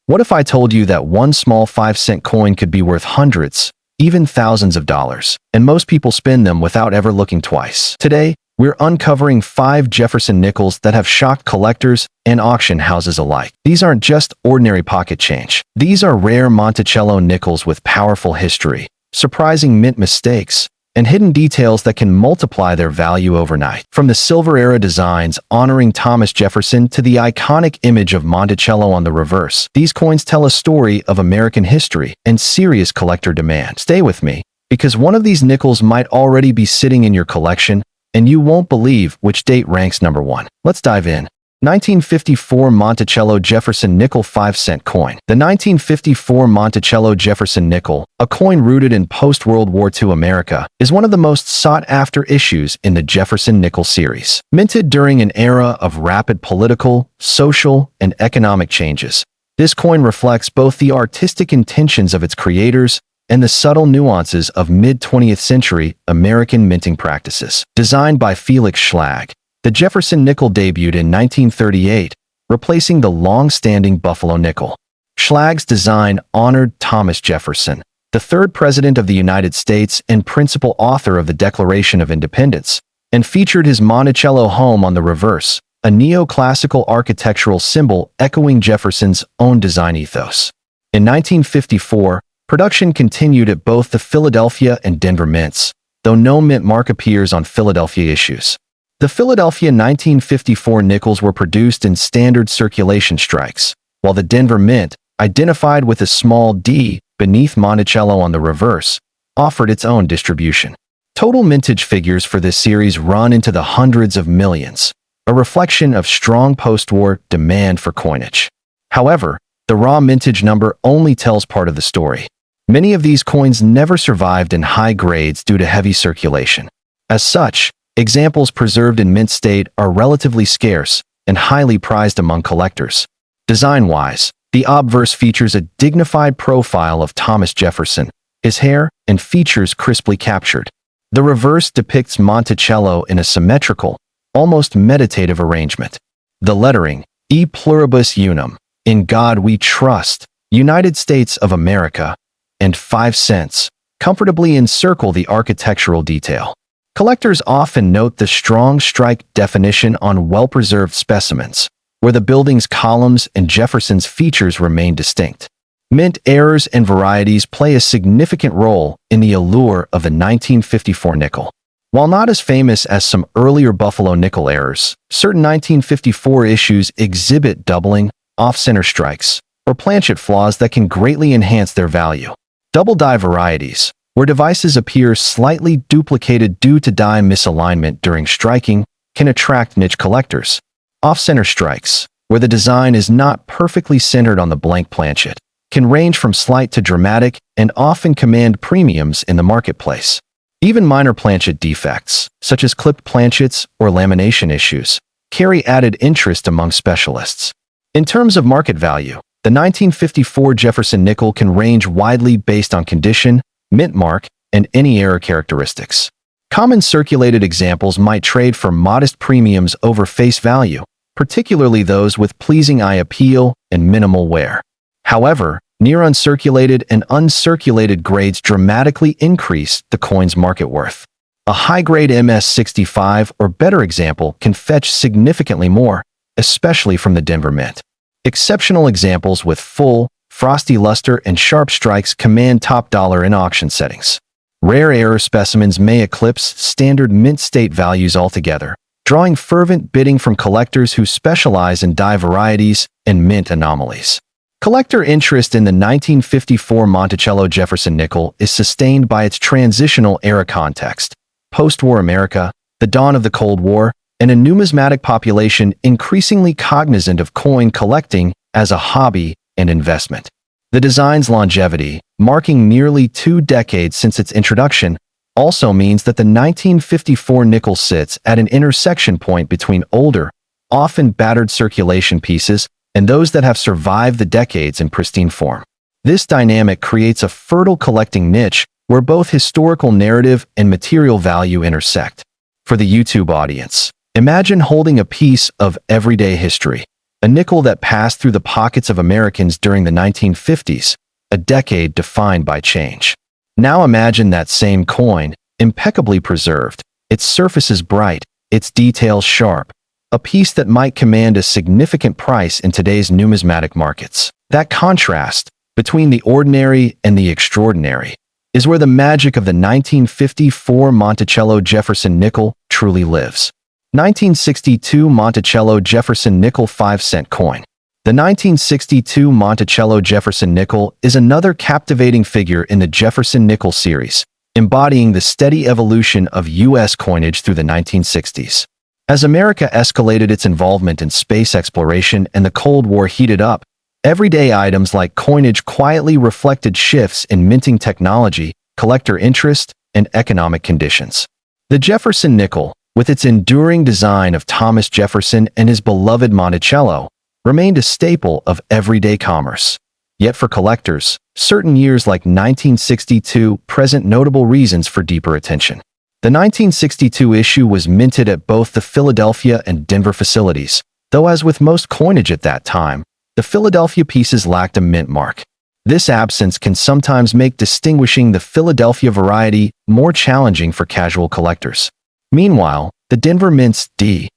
What if I told you that one small 5-cent coin could be worth hundreds, even thousands of dollars, and most people spend them without ever looking twice? Today, we're uncovering 5 Jefferson nickels that have shocked collectors and auction houses alike. These aren't just ordinary pocket change. These are rare Monticello nickels with powerful history, surprising mint mistakes, and hidden details that can multiply their value overnight. From the Silver-era designs honoring Thomas Jefferson to the iconic image of Monticello on the reverse, these coins tell a story of American history and serious collector demand. Stay with me, because one of these nickels might already be sitting in your collection, and you won't believe which date ranks number 1. Let's dive in. 1954 Monticello Jefferson Nickel 5-cent coin. The 1954 Monticello Jefferson Nickel, a coin rooted in post-World War II America, is one of the most sought-after issues in the Jefferson Nickel series. Minted during an era of rapid political, social, and economic changes, this coin reflects both the artistic intentions of its creators and the subtle nuances of mid-20th century American minting practices. Designed by Felix Schlag, the Jefferson Nickel debuted in 1938, replacing the long-standing Buffalo nickel. Schlag's design honored Thomas Jefferson, the third president of the United States and principal author of the Declaration of Independence, and featured his Monticello home on the reverse, a neoclassical architectural symbol echoing Jefferson's own design ethos. In 1954, production continued at both the Philadelphia and Denver mints, though no mint mark appears on Philadelphia issues. The Philadelphia 1954 nickels were produced in standard circulation strikes, while the Denver mint, identified with a small d beneath Monticello on the reverse, offered its own distribution. Total mintage figures for this series run into the hundreds of millions, a reflection of strong post-war demand for coinage. However, the raw mintage number only tells part of the story. Many of these coins never survived in high grades due to heavy circulation. As such, examples preserved in mint state are relatively scarce and highly prized among collectors. Design-wise, the obverse features a dignified profile of Thomas Jefferson, his hair and features crisply captured. The reverse depicts Monticello in a symmetrical, almost meditative arrangement. The lettering, E pluribus unum, in God we trust, United States of America, and 5 cents, comfortably encircle the architectural detail. Collectors often note the strong strike definition on well-preserved specimens, where the building's columns and Jefferson's features remain distinct. Mint errors and varieties play a significant role in the allure of the 1954 nickel. While not as famous as some earlier Buffalo nickel errors, certain 1954 issues exhibit doubling, off-center strikes, or planchet flaws that can greatly enhance their value. Double die varieties, where devices appear slightly duplicated due to die misalignment during striking, can attract niche collectors. Off-center strikes, where the design is not perfectly centered on the blank planchet, can range from slight to dramatic and often command premiums in the marketplace. Even minor planchet defects, such as clipped planchets or lamination issues, carry added interest among specialists. In terms of market value, the 1954 Jefferson Nickel can range widely based on condition, mint mark, and any error characteristics. Common circulated examples might trade for modest premiums over face value, particularly those with pleasing eye appeal and minimal wear. However, near uncirculated and uncirculated grades dramatically increase the coin's market worth. A high-grade MS65 or better example can fetch significantly more, especially from the Denver Mint. Exceptional examples with full, frosty luster and sharp strikes command top dollar in auction settings. Rare error specimens may eclipse standard mint state values altogether, drawing fervent bidding from collectors who specialize in die varieties and mint anomalies. Collector interest in the 1954 Monticello Jefferson Nickel is sustained by its transitional era context, post-war America, the dawn of the Cold War, and a numismatic population increasingly cognizant of coin collecting as a hobby and investment. The design's longevity, marking nearly 2 decades since its introduction, also means that the 1954 nickel sits at an intersection point between older, often battered circulation pieces and those that have survived the decades in pristine form. This dynamic creates a fertile collecting niche where both historical narrative and material value intersect. For the YouTube audience, imagine holding a piece of everyday history, a nickel that passed through the pockets of Americans during the 1950s, a decade defined by change. Now imagine that same coin, impeccably preserved, its surfaces bright, its details sharp, a piece that might command a significant price in today's numismatic markets. That contrast between the ordinary and the extraordinary is where the magic of the 1954 Monticello Jefferson Nickel truly lives. 1962 Monticello Jefferson Nickel 5-cent coin. The 1962 Monticello Jefferson Nickel is another captivating figure in the Jefferson Nickel series, embodying the steady evolution of U.S. coinage through the 1960s. As America escalated its involvement in space exploration and the Cold War heated up, everyday items like coinage quietly reflected shifts in minting technology, collector interest, and economic conditions. The Jefferson Nickel, with its enduring design of Thomas Jefferson and his beloved Monticello, remained a staple of everyday commerce. Yet for collectors, certain years like 1962 present notable reasons for deeper attention. The 1962 issue was minted at both the Philadelphia and Denver facilities, though as with most coinage at that time, the Philadelphia pieces lacked a mint mark. This absence can sometimes make distinguishing the Philadelphia variety more challenging for casual collectors. Meanwhile, the Denver Mint's D,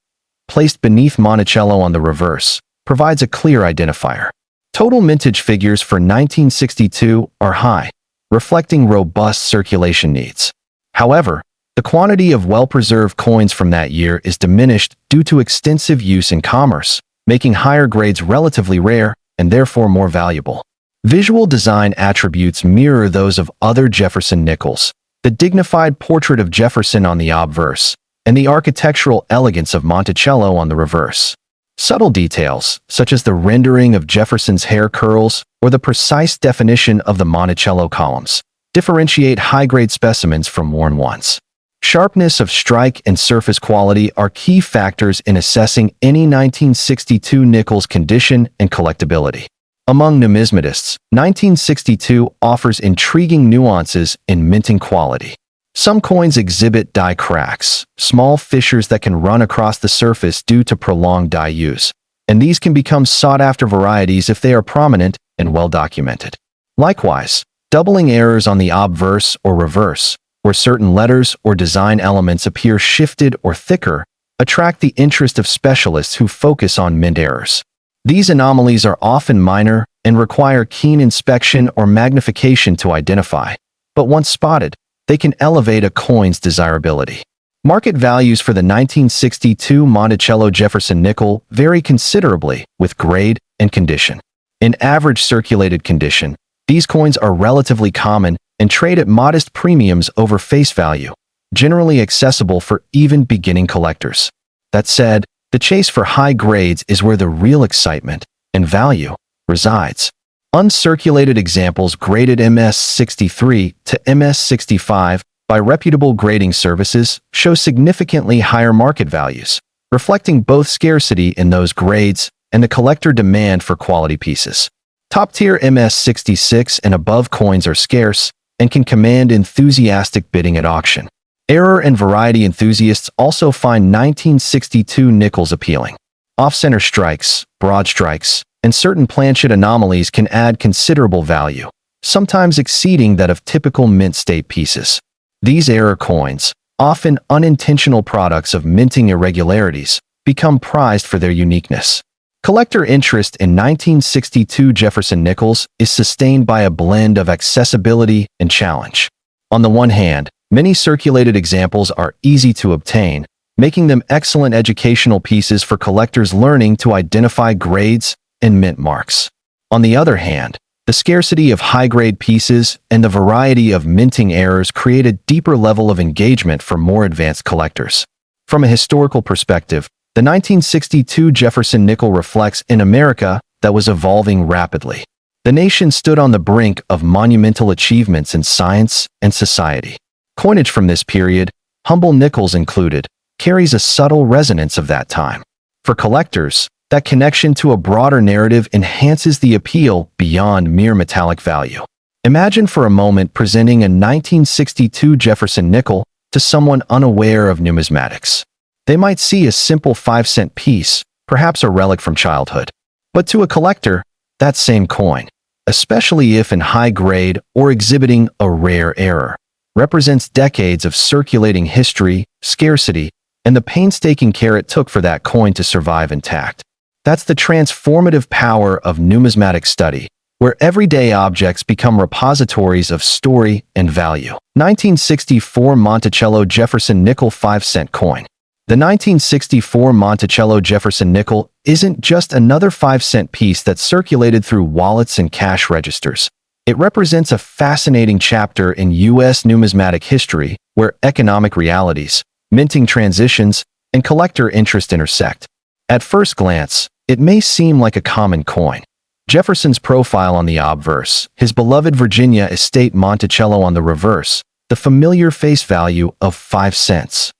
placed beneath Monticello on the reverse, provides a clear identifier. Total mintage figures for 1962 are high, reflecting robust circulation needs. However, the quantity of well-preserved coins from that year is diminished due to extensive use in commerce, making higher grades relatively rare and therefore more valuable. Visual design attributes mirror those of other Jefferson Nickels, the dignified portrait of Jefferson on the obverse, and the architectural elegance of Monticello on the reverse. Subtle details, such as the rendering of Jefferson's hair curls or the precise definition of the Monticello columns, differentiate high-grade specimens from worn ones. Sharpness of strike and surface quality are key factors in assessing any 1962 nickel's condition and collectability. Among numismatists, 1962 offers intriguing nuances in minting quality. Some coins exhibit die cracks, small fissures that can run across the surface due to prolonged die use, and these can become sought-after varieties if they are prominent and well documented. Likewise, doubling errors on the obverse or reverse, where certain letters or design elements appear shifted or thicker, attract the interest of specialists who focus on mint errors. These anomalies are often minor and require keen inspection or magnification to identify, but once spotted, they can elevate a coin's desirability. Market values for the 1962 Monticello Jefferson Nickel vary considerably with grade and condition. In average circulated condition, these coins are relatively common and trade at modest premiums over face value, generally accessible for even beginning collectors. That said, the chase for high grades is where the real excitement and value resides. Uncirculated examples graded MS-63 to MS-65 by reputable grading services show significantly higher market values, reflecting both scarcity in those grades and the collector demand for quality pieces. Top-tier MS-66 and above coins are scarce and can command enthusiastic bidding at auction. Error and variety enthusiasts also find 1962 nickels appealing. Off-center strikes, broad strikes, and certain planchet anomalies can add considerable value, sometimes exceeding that of typical mint state pieces. These error coins, often unintentional products of minting irregularities, become prized for their uniqueness. Collector interest in 1962 Jefferson Nickels is sustained by a blend of accessibility and challenge. On the one hand, many circulated examples are easy to obtain, making them excellent educational pieces for collectors learning to identify grades and mint marks. On the other hand, the scarcity of high-grade pieces and the variety of minting errors create a deeper level of engagement for more advanced collectors. From a historical perspective, the 1962 Jefferson Nickel reflects an America that was evolving rapidly. The nation stood on the brink of monumental achievements in science and society. Coinage from this period, humble nickels included, carries a subtle resonance of that time. For collectors, that connection to a broader narrative enhances the appeal beyond mere metallic value. Imagine for a moment presenting a 1962 Jefferson Nickel to someone unaware of numismatics. They might see a simple 5-cent piece, perhaps a relic from childhood. But to a collector, that same coin, especially if in high grade or exhibiting a rare error, represents decades of circulating history, scarcity, and the painstaking care it took for that coin to survive intact. That's the transformative power of numismatic study, where everyday objects become repositories of story and value. 1964 Monticello Jefferson Nickel 5-cent coin. The 1964 Monticello Jefferson Nickel isn't just another 5-cent piece that circulated through wallets and cash registers. It represents a fascinating chapter in U.S. numismatic history where economic realities, minting transitions, and collector interest intersect. At first glance, it may seem like a common coin. Jefferson's profile on the obverse, his beloved Virginia estate Monticello on the reverse, the familiar face value of 5 cents.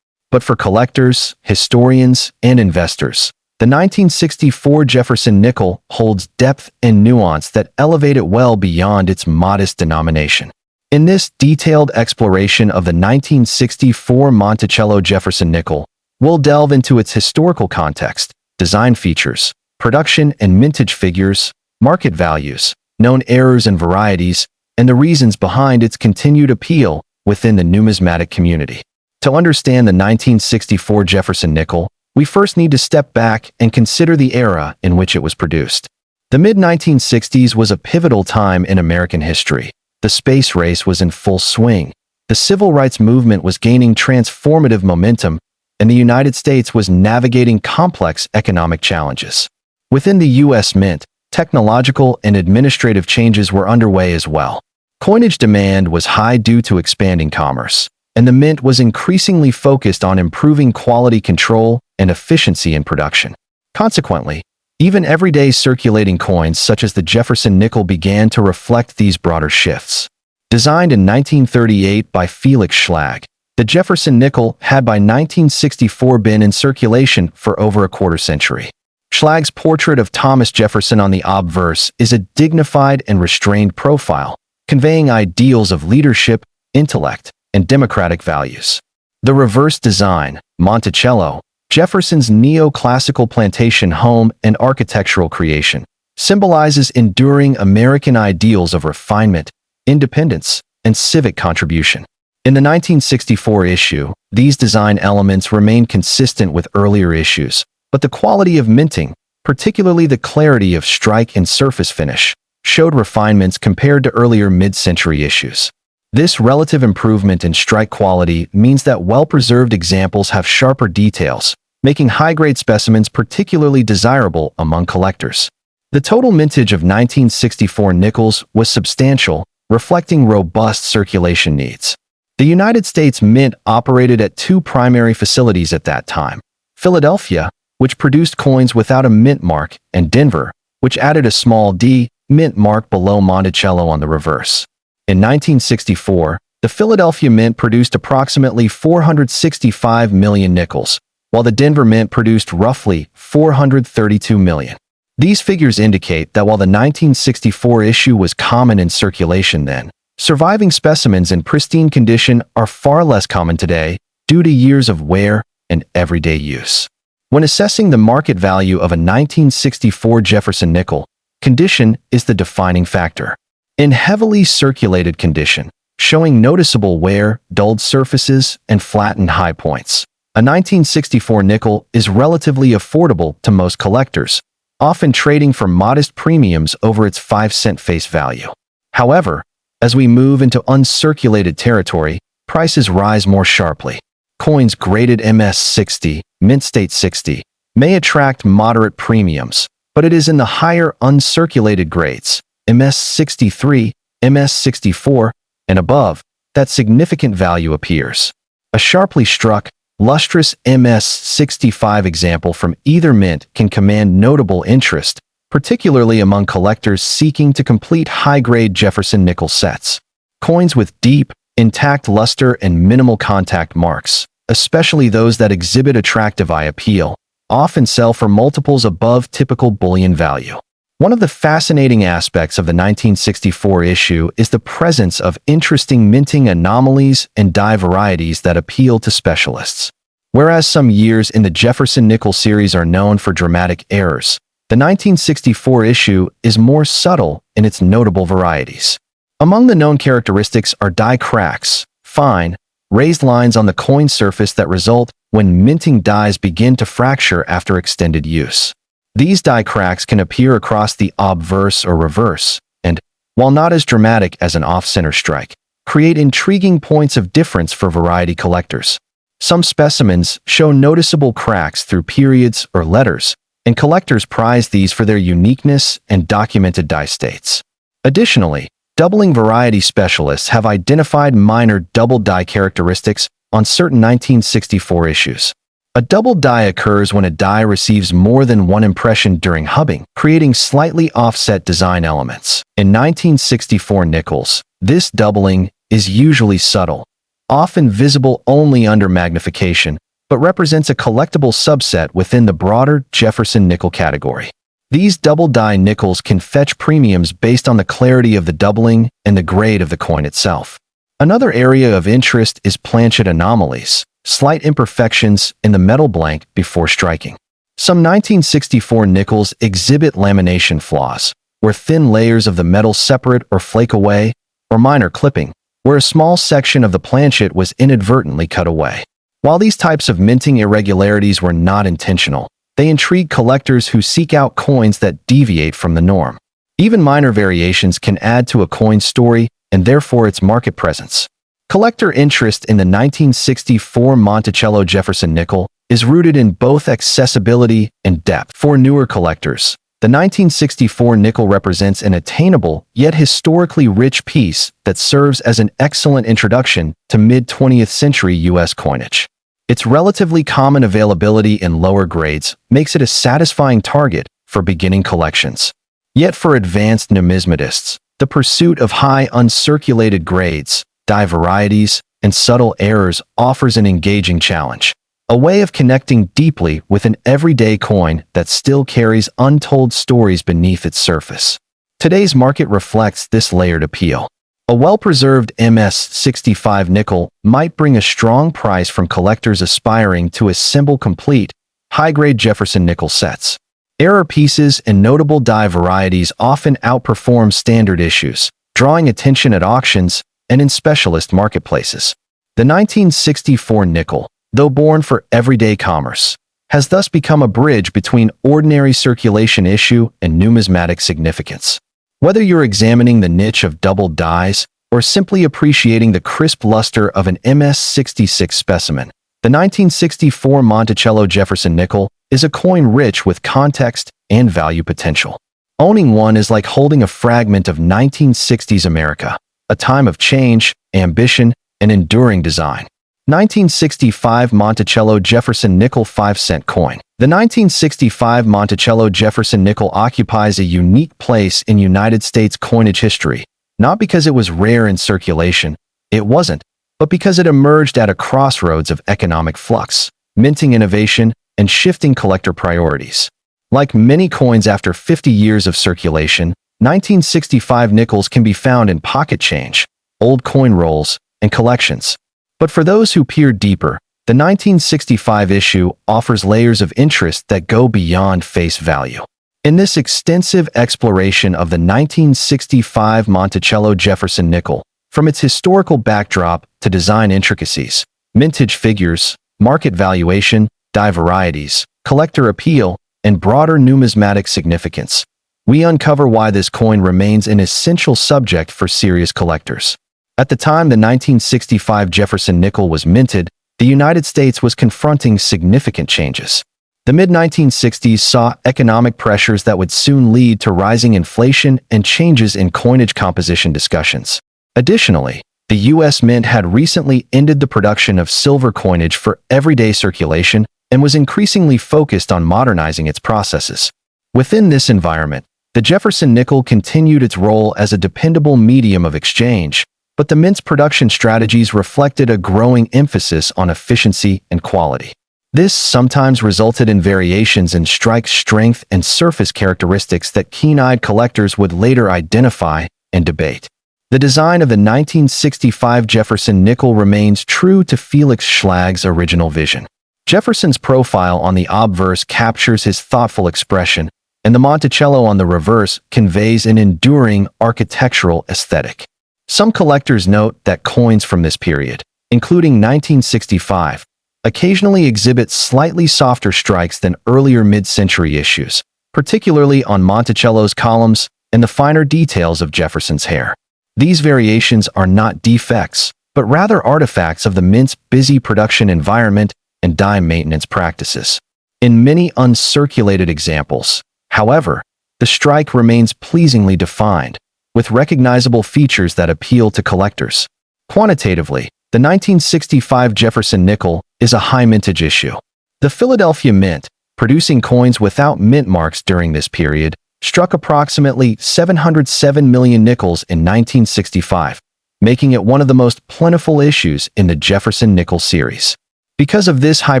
But for collectors, historians, and investors, the 1964 Jefferson Nickel holds depth and nuance that elevate it well beyond its modest denomination. In this detailed exploration of the 1964 Monticello Jefferson Nickel, we'll delve into its historical context, design features, production and mintage figures, market values, known errors and varieties, and the reasons behind its continued appeal within the numismatic community. To understand the 1964 Jefferson Nickel, we first need to step back and consider the era in which it was produced. The mid-1960s was a pivotal time in American history. The space race was in full swing. The civil rights movement was gaining transformative momentum, and the United States was navigating complex economic challenges. Within the U.S. Mint, technological and administrative changes were underway as well. Coinage demand was high due to expanding commerce, and the Mint was increasingly focused on improving quality control and efficiency in production. Consequently, even everyday circulating coins such as the Jefferson Nickel began to reflect these broader shifts. Designed in 1938 by Felix Schlag, the Jefferson Nickel had by 1964 been in circulation for over a quarter century. Schlag's portrait of Thomas Jefferson on the obverse is a dignified and restrained profile, conveying ideals of leadership, intellect, and democratic values. The reverse design, Monticello, Jefferson's neoclassical plantation home and architectural creation, symbolizes enduring American ideals of refinement, independence, and civic contribution. In the 1964 issue, these design elements remain consistent with earlier issues, but the quality of minting, particularly the clarity of strike and surface finish, showed refinements compared to earlier mid-century issues. This relative improvement in strike quality means that well-preserved examples have sharper details, making high-grade specimens particularly desirable among collectors. The total mintage of 1964 nickels was substantial, reflecting robust circulation needs. The United States Mint operated at two primary facilities at that time: Philadelphia, which produced coins without a mint mark, and Denver, which added a small D mint mark below Monticello on the reverse. In 1964, the Philadelphia Mint produced approximately 465 million nickels, while the Denver Mint produced roughly 432 million. These figures indicate that while the 1964 issue was common in circulation then, surviving specimens in pristine condition are far less common today due to years of wear and everyday use. When assessing the market value of a 1964 Jefferson Nickel, condition is the defining factor. In heavily circulated condition, showing noticeable wear, dulled surfaces, and flattened high points, a 1964 nickel is relatively affordable to most collectors, often trading for modest premiums over its 5-cent face value. However, as we move into uncirculated territory, prices rise more sharply. Coins graded MS-60, Mint State 60, may attract moderate premiums, but it is in the higher uncirculated grades, MS-63, MS-64, and above, that significant value appears. A sharply struck, lustrous MS-65 example from either mint can command notable interest, particularly among collectors seeking to complete high-grade Jefferson nickel sets. Coins with deep, intact luster and minimal contact marks, especially those that exhibit attractive eye appeal, often sell for multiples above typical bullion value. One of the fascinating aspects of the 1964 issue is the presence of interesting minting anomalies and die varieties that appeal to specialists. Whereas some years in the Jefferson Nickel series are known for dramatic errors, The 1964 issue is more subtle in its notable varieties. Among the known characteristics are die cracks, fine, raised lines on the coin surface that result when minting dies begin to fracture after extended use. These die cracks can appear across the obverse or reverse, and, while not as dramatic as an off-center strike, create intriguing points of difference for variety collectors. Some specimens show noticeable cracks through periods or letters, and collectors prize these for their uniqueness and documented die states. Additionally, doubling variety specialists have identified minor double die characteristics on certain 1964 issues. A double die occurs when a die receives more than one impression during hubbing, creating slightly offset design elements. In 1964 nickels, this doubling is usually subtle, often visible only under magnification, but represents a collectible subset within the broader Jefferson nickel category. These double die nickels can fetch premiums based on the clarity of the doubling and the grade of the coin itself. Another area of interest is planchet anomalies, slight imperfections in the metal blank before striking. Some 1964 nickels exhibit lamination flaws, where thin layers of the metal separate or flake away, or minor clipping, where a small section of the planchet was inadvertently cut away. While these types of minting irregularities were not intentional, they intrigue collectors who seek out coins that deviate from the norm. Even minor variations can add to a coin's story and therefore its market presence. Collector interest in the 1964 Monticello Jefferson Nickel is rooted in both accessibility and depth. For newer collectors, the 1964 nickel represents an attainable yet historically rich piece that serves as an excellent introduction to mid-20th century U.S. coinage. Its relatively common availability in lower grades makes it a satisfying target for beginning collections. Yet for advanced numismatists, the pursuit of high uncirculated grades, die varieties, and subtle errors offers an engaging challenge, a way of connecting deeply with an everyday coin that still carries untold stories beneath its surface. Today's market reflects this layered appeal. A well-preserved MS-65 nickel might bring a strong price from collectors aspiring to assemble complete, high-grade Jefferson nickel sets. Error pieces and notable die varieties often outperform standard issues, drawing attention at auctions and in specialist marketplaces. The 1964 nickel, though born for everyday commerce, has thus become a bridge between ordinary circulation issue and numismatic significance. Whether you're examining the niche of double dies or simply appreciating the crisp luster of an MS-66 specimen, the 1964 Monticello Jefferson Nickel is a coin rich with context and value potential. Owning one is like holding a fragment of 1960s America, a time of change, ambition, and enduring design. 1965 Monticello Jefferson Nickel 5-cent coin. The 1965 Monticello Jefferson Nickel occupies a unique place in United States coinage history, not because it was rare in circulation, it wasn't, but because it emerged at a crossroads of economic flux, minting innovation, and shifting collector priorities. Like many coins after 50 years of circulation, 1965 nickels can be found in pocket change, old coin rolls, and collections. But for those who peer deeper, the 1965 issue offers layers of interest that go beyond face value. In this extensive exploration of the 1965 Monticello Jefferson Nickel, from its historical backdrop to design intricacies, mintage figures, market valuation, die varieties, collector appeal, and broader numismatic significance, we uncover why this coin remains an essential subject for serious collectors. At the time the 1965 Jefferson Nickel was minted, the United States was confronting significant changes. The mid-1960s saw economic pressures that would soon lead to rising inflation and changes in coinage composition discussions. Additionally, the U.S. Mint had recently ended the production of silver coinage for everyday circulation and was increasingly focused on modernizing its processes. Within this environment, the Jefferson Nickel continued its role as a dependable medium of exchange, but the mint's production strategies reflected a growing emphasis on efficiency and quality. This sometimes resulted in variations in strike strength and surface characteristics that keen-eyed collectors would later identify and debate. The design of the 1965 Jefferson Nickel remains true to Felix Schlag's original vision. Jefferson's profile on the obverse captures his thoughtful expression, and the Monticello on the reverse conveys an enduring architectural aesthetic. Some collectors note that coins from this period, including 1965, occasionally exhibit slightly softer strikes than earlier mid-century issues, particularly on Monticello's columns and the finer details of Jefferson's hair. These variations are not defects, but rather artifacts of the mint's busy production environment and die maintenance practices. In many uncirculated examples, however, the strike remains pleasingly defined, with recognizable features that appeal to collectors. Quantitatively, the 1965 Jefferson Nickel is a high mintage issue. The Philadelphia Mint, producing coins without mint marks during this period, struck approximately 707 million nickels in 1965, making it one of the most plentiful issues in the Jefferson Nickel series. Because of this high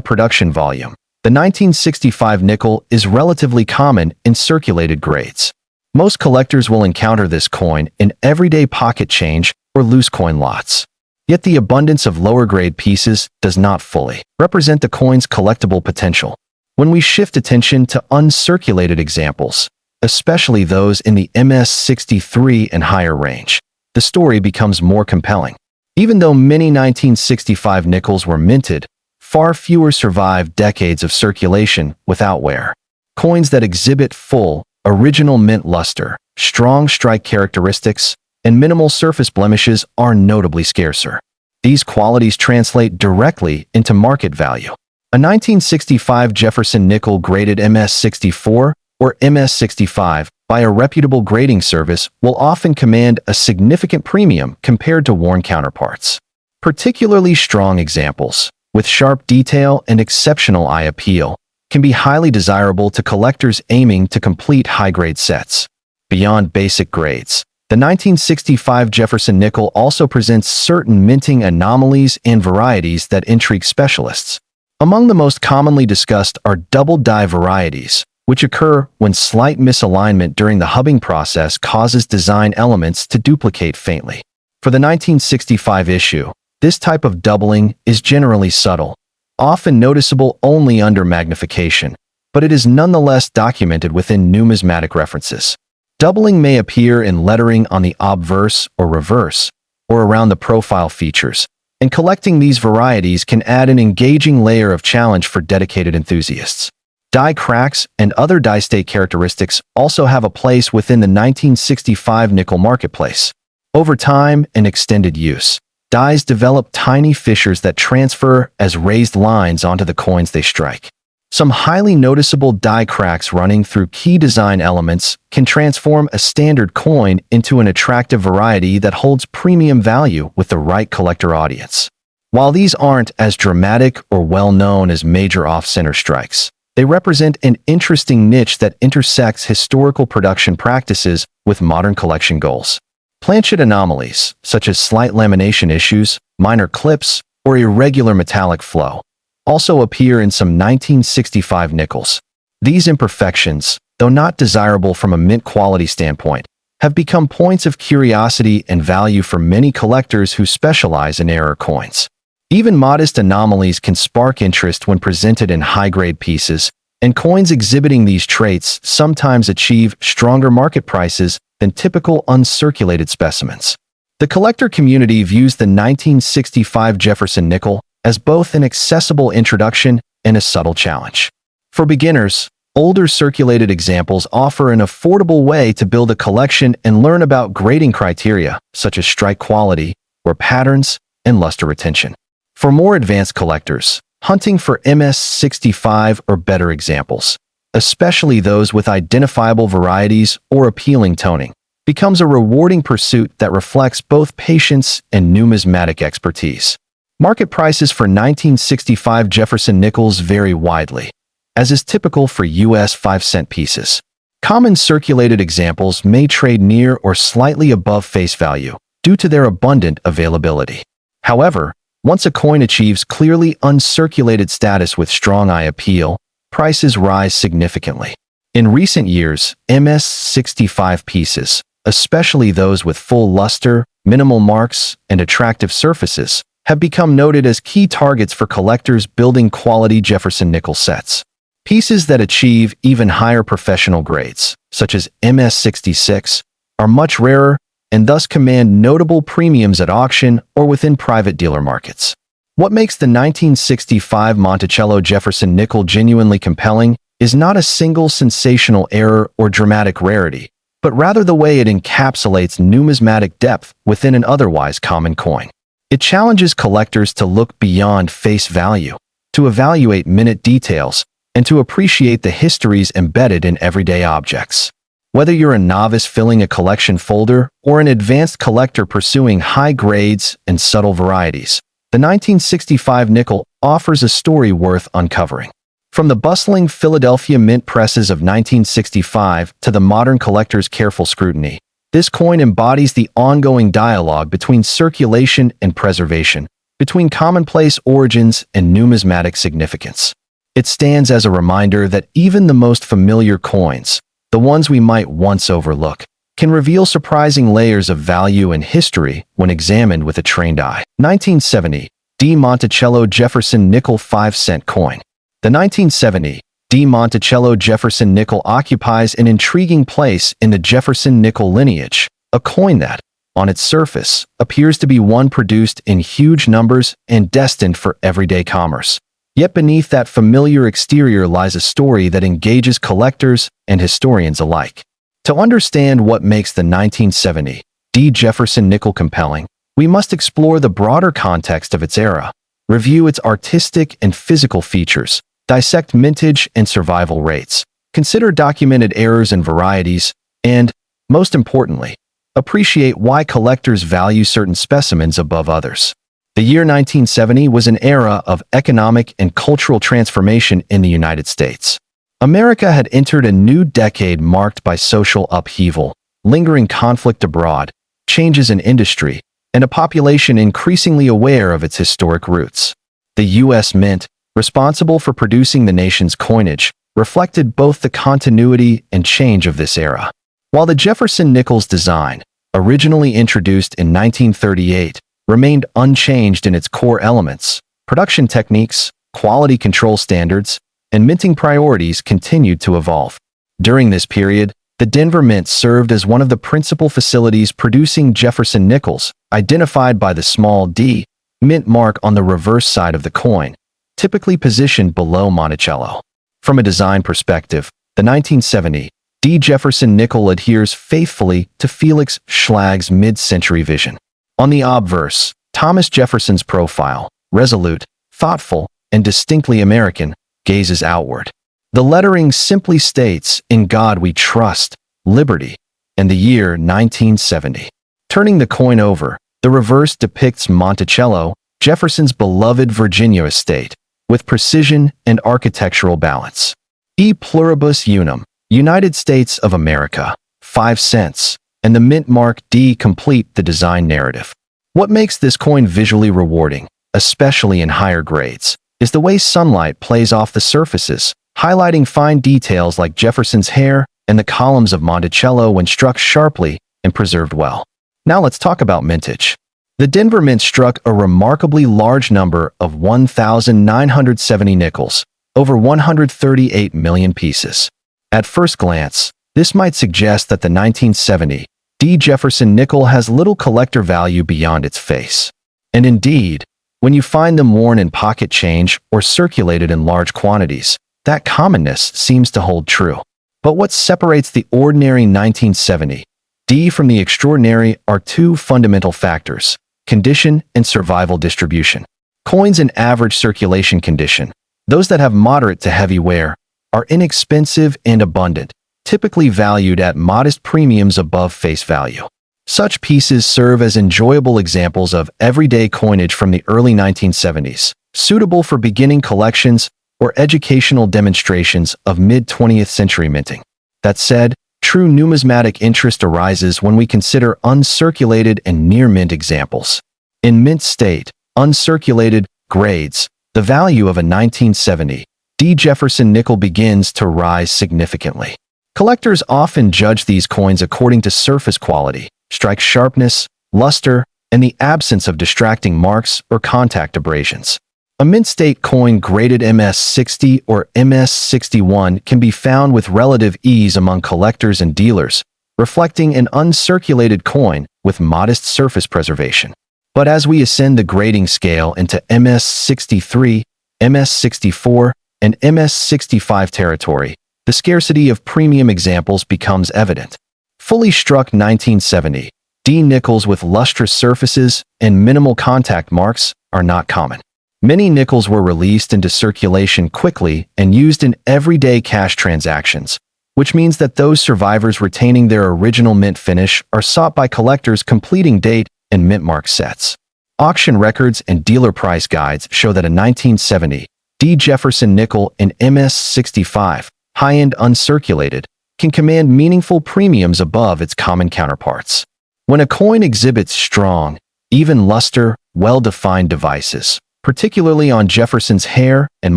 production volume, the 1965 nickel is relatively common in circulated grades. Most collectors will encounter this coin in everyday pocket change or loose coin lots. Yet the abundance of lower-grade pieces does not fully represent the coin's collectible potential. When we shift attention to uncirculated examples, especially those in the MS-63 and higher range, the story becomes more compelling. Even though many 1965 nickels were minted, far fewer survive decades of circulation without wear. Coins that exhibit full, original mint luster, strong strike characteristics, and minimal surface blemishes are notably scarcer. These qualities translate directly into market value. A 1965 Jefferson Nickel graded MS-64 or MS-65 by a reputable grading service will often command a significant premium compared to worn counterparts. Particularly strong examples, with sharp detail and exceptional eye appeal, can be highly desirable to collectors aiming to complete high-grade sets. Beyond basic grades, the 1965 Jefferson Nickel also presents certain minting anomalies and varieties that intrigue specialists. Among the most commonly discussed are double die varieties, which occur when slight misalignment during the hubbing process causes design elements to duplicate faintly. For the 1965 issue, this type of doubling is generally subtle, often noticeable only under magnification, but it is nonetheless documented within numismatic references. Doubling may appear in lettering on the obverse or reverse, or around the profile features, and collecting these varieties can add an engaging layer of challenge for dedicated enthusiasts. Die cracks and other die state characteristics also have a place within the 1965 nickel marketplace. Over time and extended use, dies develop tiny fissures that transfer as raised lines onto the coins they strike. Some highly noticeable die cracks running through key design elements can transform a standard coin into an attractive variety that holds premium value with the right collector audience. While these aren't as dramatic or well-known as major off-center strikes, they represent an interesting niche that intersects historical production practices with modern collection goals. Planchet anomalies, such as slight lamination issues, minor clips, or irregular metallic flow, also appear in some 1965 nickels. These imperfections, though not desirable from a mint quality standpoint, have become points of curiosity and value for many collectors who specialize in error coins. Even modest anomalies can spark interest when presented in high-grade pieces, and coins exhibiting these traits sometimes achieve stronger market prices than typical uncirculated specimens. The collector community views the 1965 Jefferson Nickel as both an accessible introduction and a subtle challenge. For beginners, older circulated examples offer an affordable way to build a collection and learn about grading criteria, such as strike quality, or patterns, and luster retention. For more advanced collectors, hunting for MS-65 or better examples, especially those with identifiable varieties or appealing toning, becomes a rewarding pursuit that reflects both patience and numismatic expertise. Market prices for 1965 Jefferson Nickels vary widely, as is typical for U.S. 5-cent pieces. Common circulated examples may trade near or slightly above face value due to their abundant availability. However, once a coin achieves clearly uncirculated status with strong eye appeal, prices rise significantly. In recent years, MS-65 pieces, especially those with full luster, minimal marks, and attractive surfaces, have become noted as key targets for collectors building quality Jefferson Nickel sets. Pieces that achieve even higher professional grades, such as MS-66, are much rarer and thus command notable premiums at auction or within private dealer markets. What makes the 1965 Monticello Jefferson Nickel genuinely compelling is not a single sensational error or dramatic rarity, but rather the way it encapsulates numismatic depth within an otherwise common coin. It challenges collectors to look beyond face value, to evaluate minute details, and to appreciate the histories embedded in everyday objects. Whether you're a novice filling a collection folder or an advanced collector pursuing high grades and subtle varieties, the 1965 nickel offers a story worth uncovering. From the bustling Philadelphia mint presses of 1965 to the modern collector's careful scrutiny, this coin embodies the ongoing dialogue between circulation and preservation, between commonplace origins and numismatic significance. It stands as a reminder that even the most familiar coins, the ones we might once overlook, can reveal surprising layers of value and history when examined with a trained eye. 1970 D. Monticello Jefferson Nickel 5-cent coin. The 1970 D. Monticello Jefferson Nickel occupies an intriguing place in the Jefferson Nickel lineage, a coin that, on its surface, appears to be one produced in huge numbers and destined for everyday commerce. Yet beneath that familiar exterior lies a story that engages collectors and historians alike. To understand what makes the 1970 D. Jefferson Nickel compelling, we must explore the broader context of its era, review its artistic and physical features, dissect mintage and survival rates, consider documented errors and varieties, and, most importantly, appreciate why collectors value certain specimens above others. The year 1970 was an era of economic and cultural transformation in the United States. America had entered a new decade marked by social upheaval, lingering conflict abroad, changes in industry, and a population increasingly aware of its historic roots. The U.S. Mint, responsible for producing the nation's coinage, reflected both the continuity and change of this era. While the Jefferson Nickel's design, originally introduced in 1938, remained unchanged in its core elements, production techniques, quality control standards, and minting priorities continued to evolve. During this period, the Denver Mint served as one of the principal facilities producing Jefferson Nickels, identified by the small d mint mark on the reverse side of the coin, typically positioned below Monticello. From a design perspective, the 1970 D. Jefferson Nickel adheres faithfully to Felix Schlag's mid-century vision. On the obverse, Thomas Jefferson's profile, resolute, thoughtful, and distinctly American, gazes outward. The lettering simply states, "In God we trust, liberty," and the year 1970. Turning the coin over, the reverse depicts Monticello, Jefferson's beloved Virginia estate, with precision and architectural balance. E pluribus unum, United States of America, 5 cents, and the mint mark D complete the design narrative. What makes this coin visually rewarding, especially in higher grades, is the way sunlight plays off the surfaces, highlighting fine details like Jefferson's hair and the columns of Monticello when struck sharply and preserved well. Now let's talk about mintage. The Denver Mint struck a remarkably large number of 1,970 nickels, over 138 million pieces. At first glance, this might suggest that the 1970 D. Jefferson Nickel has little collector value beyond its face. And indeed, when you find them worn in pocket change or circulated in large quantities, that commonness seems to hold true. But what separates the ordinary 1970 D from the extraordinary are two fundamental factors: condition and survival distribution. Coins in average circulation condition, those that have moderate to heavy wear, are inexpensive and abundant, typically valued at modest premiums above face value. Such pieces serve as enjoyable examples of everyday coinage from the early 1970s, suitable for beginning collections or educational demonstrations of mid-20th century minting. That said, true numismatic interest arises when we consider uncirculated and near-mint examples. In mint state, uncirculated grades, the value of a 1970 D. Jefferson Nickel begins to rise significantly. Collectors often judge these coins according to surface quality, strike sharpness, luster, and the absence of distracting marks or contact abrasions. A mint-state coin graded MS-60 or MS-61 can be found with relative ease among collectors and dealers, reflecting an uncirculated coin with modest surface preservation. But as we ascend the grading scale into MS-63, MS-64, and MS-65 territory, the scarcity of premium examples becomes evident. Fully struck 1970 D nickels with lustrous surfaces and minimal contact marks are not common. Many nickels were released into circulation quickly and used in everyday cash transactions, which means that those survivors retaining their original mint finish are sought by collectors completing date and mint mark sets. Auction records and dealer price guides show that a 1970 D Jefferson nickel in MS-65, high-end uncirculated, can command meaningful premiums above its common counterparts. When a coin exhibits strong, even luster, well-defined devices, particularly on Jefferson's hair and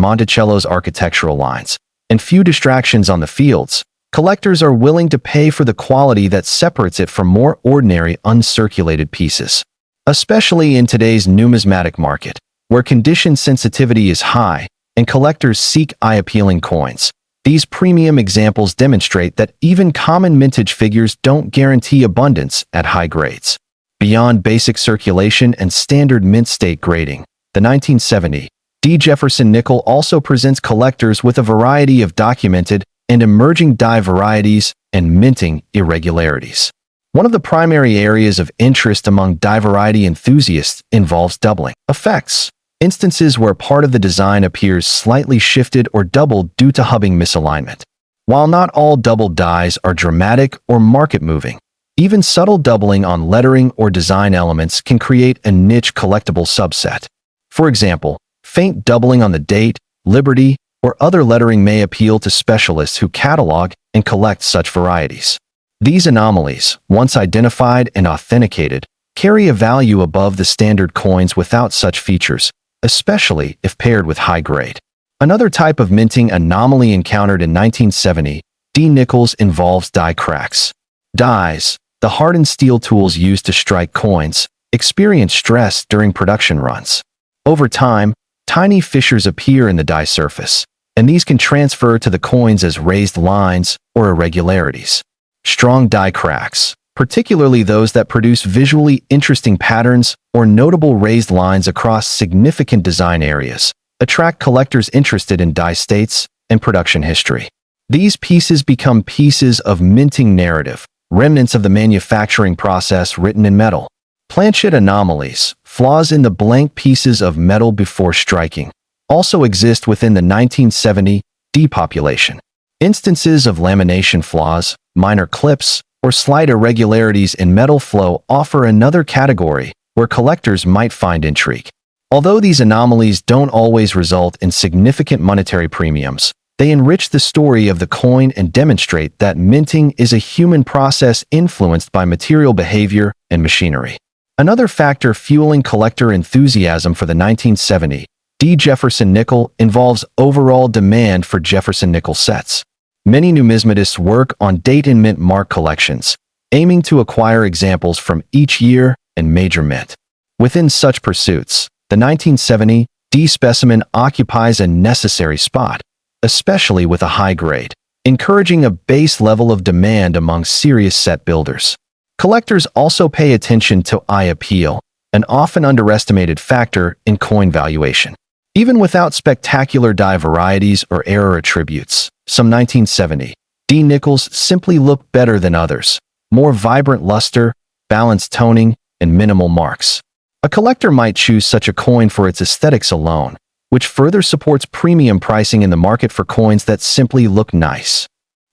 Monticello's architectural lines, and few distractions on the fields, collectors are willing to pay for the quality that separates it from more ordinary uncirculated pieces. Especially in today's numismatic market, where condition sensitivity is high and collectors seek eye-appealing coins, these premium examples demonstrate that even common mintage figures don't guarantee abundance at high grades. Beyond basic circulation and standard mint state grading, the 1970 D Jefferson nickel also presents collectors with a variety of documented and emerging die varieties and minting irregularities. One of the primary areas of interest among die variety enthusiasts involves doubling effects, instances where part of the design appears slightly shifted or doubled due to hubbing misalignment. While not all doubled dies are dramatic or market-moving, even subtle doubling on lettering or design elements can create a niche collectible subset. For example, faint doubling on the date, Liberty, or other lettering may appeal to specialists who catalog and collect such varieties. These anomalies, once identified and authenticated, carry a value above the standard coins without such features, especially if paired with high grade. Another type of minting anomaly encountered in 1970 D nickels involves die cracks. Dies, the hardened steel tools used to strike coins, experience stress during production runs. Over time, tiny fissures appear in the die surface, and these can transfer to the coins as raised lines or irregularities. Strong die cracks, particularly those that produce visually interesting patterns or notable raised lines across significant design areas, attract collectors interested in die states and production history. These pieces become pieces of minting narrative, remnants of the manufacturing process written in metal. Planchet anomalies, flaws in the blank pieces of metal before striking, also exist within the 1970 D population. Instances of lamination flaws, minor clips, or slight irregularities in metal flow offer another category where collectors might find intrigue. Although these anomalies don't always result in significant monetary premiums, they enrich the story of the coin and demonstrate that minting is a human process influenced by material behavior and machinery. Another factor fueling collector enthusiasm for the 1970 D Jefferson nickel involves overall demand for Jefferson nickel sets. Many numismatists work on date and mint mark collections, aiming to acquire examples from each year and major mint. Within such pursuits, the 1970 D specimen occupies a necessary spot, especially with a high grade, encouraging a base level of demand among serious set builders. Collectors also pay attention to eye appeal, an often underestimated factor in coin valuation. Even without spectacular die varieties or error attributes, some 1970 D nickels simply look better than others, more vibrant luster, balanced toning, and minimal marks. A collector might choose such a coin for its aesthetics alone, which further supports premium pricing in the market for coins that simply look nice.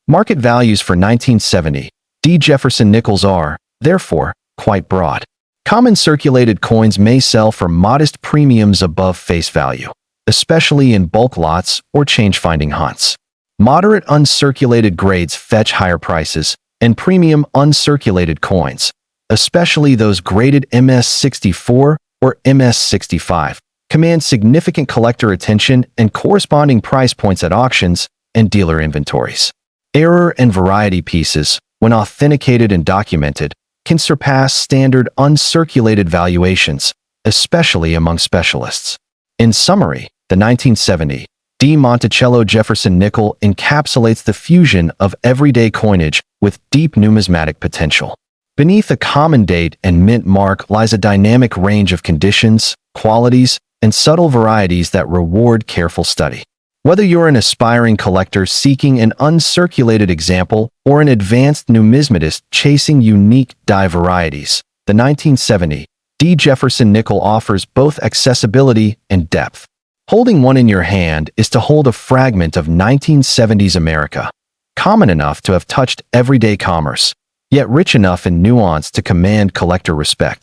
Market values for 1970 D Jefferson Nickels are, therefore, quite broad. Common circulated coins may sell for modest premiums above face value, especially in bulk lots or change-finding hunts. Moderate uncirculated grades fetch higher prices, and premium uncirculated coins, especially those graded MS-64 or MS-65, command significant collector attention and corresponding price points at auctions and dealer inventories. Error and variety pieces, when authenticated and documented, can surpass standard uncirculated valuations, especially among specialists. In summary, the 1970 Monticello Jefferson Nickel encapsulates the fusion of everyday coinage with deep numismatic potential. Beneath a common date and mint mark lies a dynamic range of conditions, qualities, and subtle varieties that reward careful study. Whether you're an aspiring collector seeking an uncirculated example or an advanced numismatist chasing unique die varieties, the 1970 Jefferson Nickel offers both accessibility and depth. Holding one in your hand is to hold a fragment of 1970s America, common enough to have touched everyday commerce, yet rich enough in nuance to command collector respect.